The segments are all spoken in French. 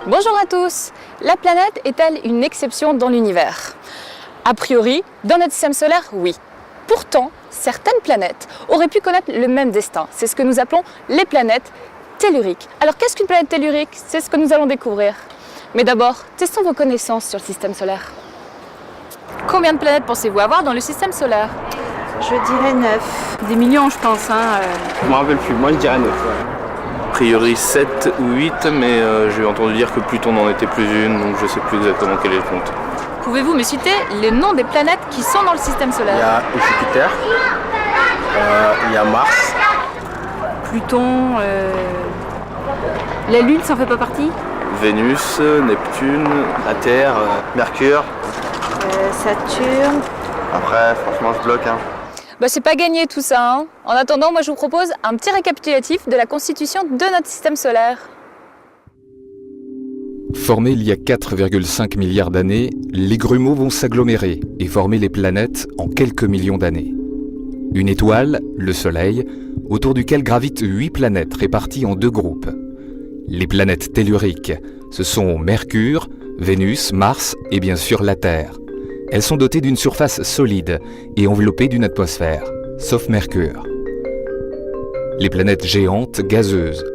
Bonjour à tous! La planète est-elle une exception dans l'univers? A priori, dans notre système solaire, oui. Pourtant, certaines planètes auraient pu connaître le même destin. C'est ce que nous appelons les planètes telluriques. Alors qu'est-ce qu'une planète tellurique? C'est ce que nous allons découvrir. Mais d'abord, testons vos connaissances sur le système solaire. Combien de planètes pensez-vous avoir dans le système solaire? Je dirais 9. Des millions, je pense. Je me rappelle plus, moi je dirais 9. Ouais. A priori 7 ou 8, mais j'ai entendu dire que Pluton n'en était plus une, donc je sais plus exactement quel est le compte. Pouvez-vous me citer les noms des planètes qui sont dans le système Il y solaire? a Jupiter, il y a Mars, Pluton, la Lune, ça en fait pas partie? Vénus, Neptune, la Terre, Mercure. Saturne. Après franchement je bloque. C'est pas gagné tout ça. En attendant, moi je vous propose un petit récapitulatif de la constitution de notre système solaire. Formés il y a 4,5 milliards d'années, les grumeaux vont s'agglomérer et former les planètes en quelques millions d'années. Une étoile, le Soleil, autour duquel gravitent 8 planètes réparties en 2 groupes. Les planètes telluriques, ce sont Mercure, Vénus, Mars et bien sûr la Terre. Elles sont dotées d'une surface solide et enveloppées d'une atmosphère, sauf Mercure. Les planètes géantes gazeuses,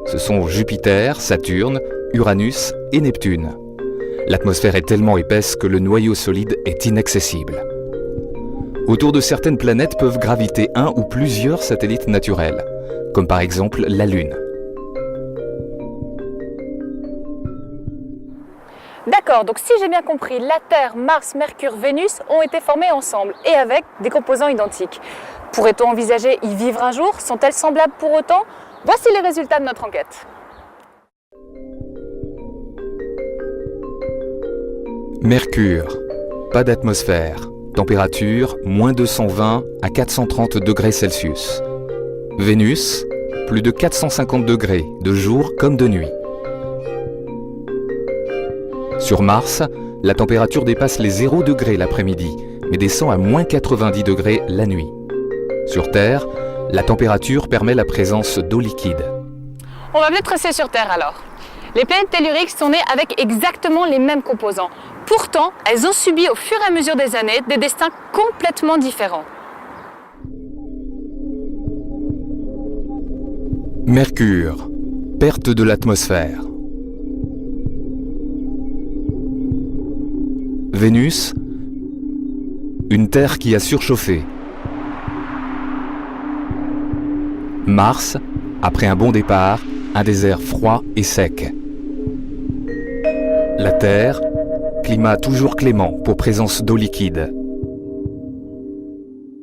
ce sont Jupiter, Saturne, Uranus et Neptune. L'atmosphère est tellement épaisse que le noyau solide est inaccessible. Autour de certaines planètes peuvent graviter un ou plusieurs satellites naturels, comme par exemple la Lune. D'accord, donc si j'ai bien compris, la Terre, Mars, Mercure, Vénus ont été formés ensemble et avec des composants identiques. Pourrait-on envisager y vivre un jour? Sont-elles semblables pour autant? Voici les résultats de notre enquête. Mercure, pas d'atmosphère, température moins 220 à 430 degrés Celsius. Vénus, plus de 450 degrés, de jour comme de nuit. Sur Mars, la température dépasse les 0 degrés l'après-midi, mais descend à moins 90 degrés la nuit. Sur Terre, la température permet la présence d'eau liquide. On va peut-être rester sur Terre alors. Les planètes telluriques sont nées avec exactement les mêmes composants. Pourtant, elles ont subi au fur et à mesure des années des destins complètement différents. Mercure, perte de l'atmosphère. Vénus, une Terre qui a surchauffé. Mars, après un bon départ, un désert froid et sec. La Terre, climat toujours clément pour présence d'eau liquide.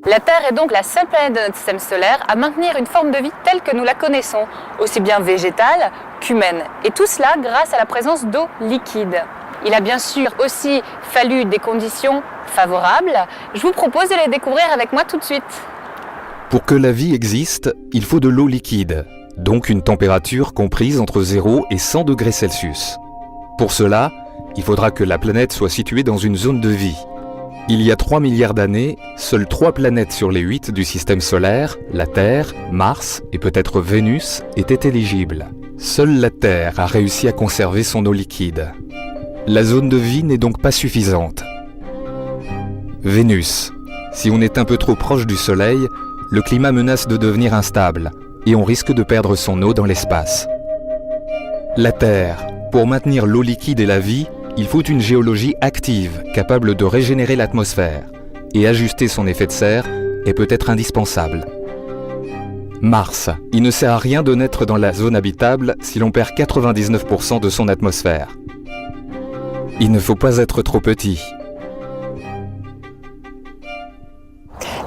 La Terre est donc la seule planète de notre système solaire à maintenir une forme de vie telle que nous la connaissons, aussi bien végétale qu'humaine. Et tout cela grâce à la présence d'eau liquide. Il a bien sûr aussi fallu des conditions favorables. Je vous propose de les découvrir avec moi tout de suite. Pour que la vie existe, il faut de l'eau liquide, donc une température comprise entre 0 et 100 degrés Celsius. Pour cela, il faudra que la planète soit située dans une zone de vie. Il y a 3 milliards d'années, seules 3 planètes sur les 8 du système solaire, la Terre, Mars et peut-être Vénus, étaient éligibles. Seule la Terre a réussi à conserver son eau liquide. La zone de vie n'est donc pas suffisante. Vénus. Si on est un peu trop proche du Soleil, le climat menace de devenir instable et on risque de perdre son eau dans l'espace. La Terre. Pour maintenir l'eau liquide et la vie, il faut une géologie active, capable de régénérer l'atmosphère. Et ajuster son effet de serre est peut-être indispensable. Mars. Il ne sert à rien de naître dans la zone habitable si l'on perd 99% de son atmosphère. Il ne faut pas être trop petit.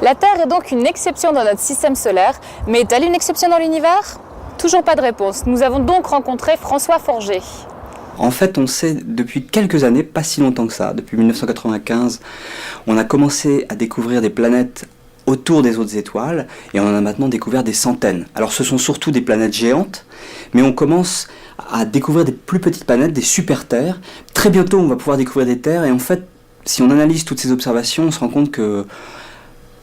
La Terre est donc une exception dans notre système solaire, mais est-elle une exception dans l'univers? Toujours pas de réponse. Nous avons donc rencontré François Forger. En fait, on sait depuis quelques années, pas si longtemps que ça, depuis 1995, on a commencé à découvrir des planètes autour des autres étoiles et on en a maintenant découvert des centaines. Alors ce sont surtout des planètes géantes, mais on commence à découvrir des plus petites planètes, des super-terres. Très bientôt, on va pouvoir découvrir des terres et en fait, si on analyse toutes ces observations, on se rend compte que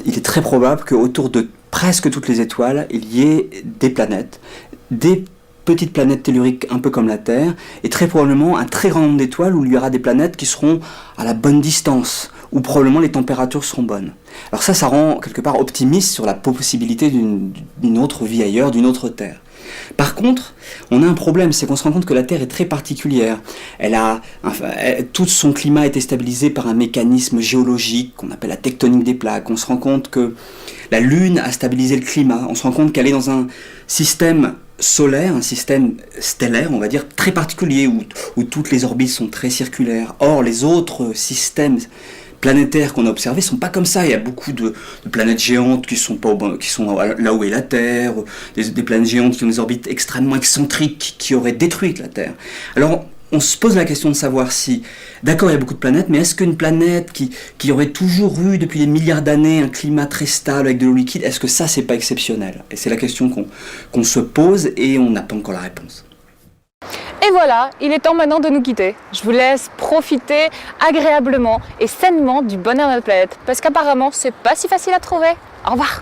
il est très probable qu'autour de presque toutes les étoiles, il y ait des planètes, des petites planètes telluriques un peu comme la Terre, et très probablement un très grand nombre d'étoiles où il y aura des planètes qui seront à la bonne distance, où probablement les températures seront bonnes. Alors ça rend quelque part optimiste sur la possibilité d'une autre vie ailleurs, d'une autre Terre. Par contre, on a un problème, c'est qu'on se rend compte que la Terre est très particulière. Tout son climat a été stabilisé par un mécanisme géologique qu'on appelle la tectonique des plaques. On se rend compte que la Lune a stabilisé le climat. On se rend compte qu'elle est dans un système solaire, un système stellaire, on va dire, très particulier, où toutes les orbites sont très circulaires. Or, les autres systèmes planétaires qu'on a observés sont pas comme ça. Il y a beaucoup de planètes géantes qui sont là où est la Terre, des planètes géantes qui ont des orbites extrêmement excentriques qui auraient détruit la Terre. Alors, on se pose la question de savoir si, d'accord, il y a beaucoup de planètes, mais est-ce qu'une planète qui aurait toujours eu depuis des milliards d'années un climat très stable avec de l'eau liquide, est-ce que ça, c'est pas exceptionnel? Et c'est la question qu'on se pose et on n'a pas encore la réponse. Et voilà, il est temps maintenant de nous quitter. Je vous laisse profiter agréablement et sainement du bonheur de notre planète, parce qu'apparemment, c'est pas si facile à trouver. Au revoir.